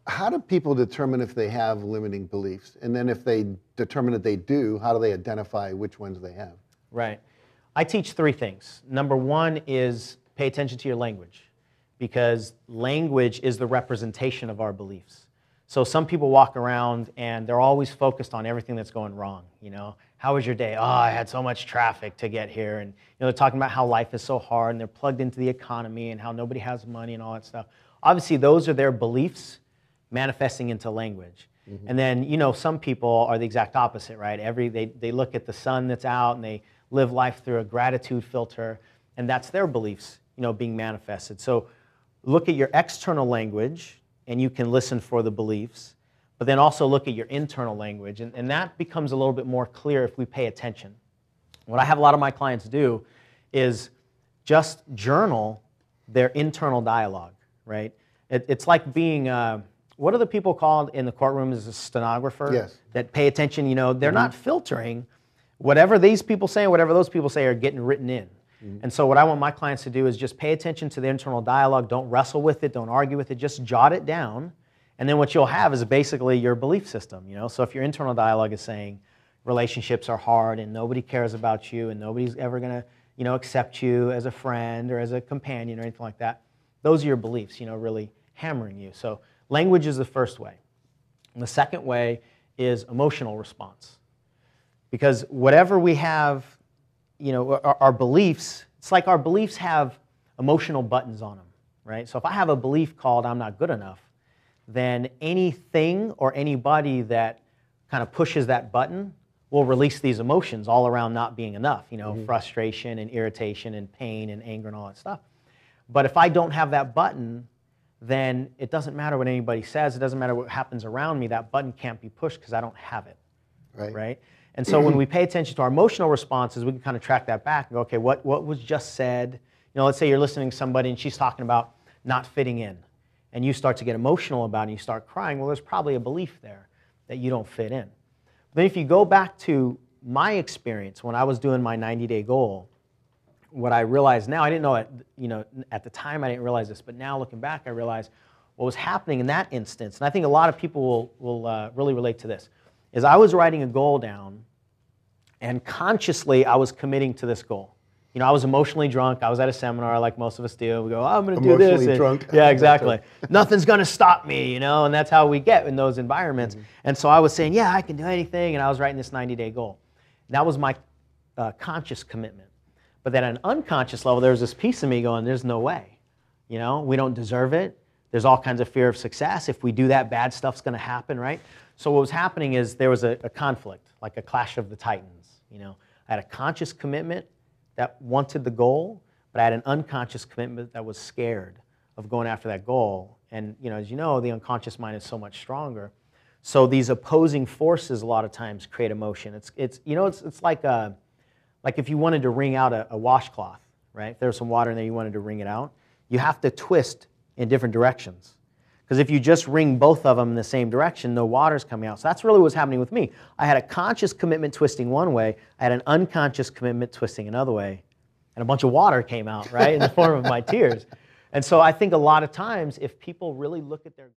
How do people determine if they have limiting beliefs? And then if they determine that they do, how do they identify which ones they have? Right. I teach three things. Number one is pay attention to your language, because language is the representation of our beliefs. So some people walk around and they're always focused on everything that's going wrong. You know, how was your day? Oh, I had so much traffic to get here. And they're talking about how life is so hard, and they're plugged into the economy and how nobody has money and all that stuff. Obviously, those are their beliefs manifesting into language. Mm-hmm. And then, some people are the exact opposite, right? They look at the sun that's out and they live life through a gratitude filter, and that's their beliefs, being manifested. So look at your external language, and you can listen for the beliefs, but then also look at your internal language, and that becomes a little bit more clear if we pay attention. What I have a lot of my clients do is just journal their internal dialogue, right? It's like being, what are the people called in the courtroom as a stenographer? Yes. That pay attention, they're not filtering. Whatever these people say, whatever those people say are getting written in. And so what I want my clients to do is just pay attention to the internal dialogue. Don't wrestle with it. Don't argue with it. Just jot it down. And then what you'll have is basically your belief system. So if your internal dialogue is saying relationships are hard and nobody cares about you and nobody's ever going to accept you as a friend or as a companion or anything like that, those are your beliefs, really hammering you. So language is the first way. And the second way is emotional response. Because whatever we have, our beliefs, it's like our beliefs have emotional buttons on them, right? So if I have a belief called I'm not good enough, then anything or anybody that kind of pushes that button will release these emotions all around not being enough, frustration and irritation and pain and anger and all that stuff. But if I don't have that button, then it doesn't matter what anybody says, it doesn't matter what happens around me, that button can't be pushed because I don't have it, right? And so when we pay attention to our emotional responses, we can kind of track that back and go, okay, what was just said? Let's say you're listening to somebody and she's talking about not fitting in, and you start to get emotional about it and you start crying. Well, there's probably a belief there that you don't fit in. But then if you go back to my experience when I was doing my 90-day goal, what I realize now, I didn't know it, at the time I didn't realize this, but now looking back, I realize what was happening in that instance, and I think a lot of people will really relate to this, is I was writing a goal down, and consciously I was committing to this goal. I was emotionally drunk. I was at a seminar like most of us do. We go, oh, I'm going to do this. Emotionally drunk. Yeah, exactly. Nothing's going to stop me, and that's how we get in those environments. And so I was saying, yeah, I can do anything, and I was writing this 90-day goal. That was my conscious commitment. But then at an unconscious level, there was this piece of me going, there's no way. We don't deserve it. There's all kinds of fear of success. If we do that, bad stuff's going to happen, right? So what was happening is there was a conflict, like a clash of the titans. I had a conscious commitment that wanted the goal, but I had an unconscious commitment that was scared of going after that goal. And as you know, the unconscious mind is so much stronger. So these opposing forces a lot of times create emotion. It's like if you wanted to wring out a washcloth, right? If there was some water in there, you wanted to wring it out, you have to twist in different directions. Because if you just wring both of them in the same direction, no water's coming out. So that's really what's happening with me. I had a conscious commitment twisting one way, I had an unconscious commitment twisting another way, and a bunch of water came out, right, in the form of my tears. And so I think a lot of times, if people really look at their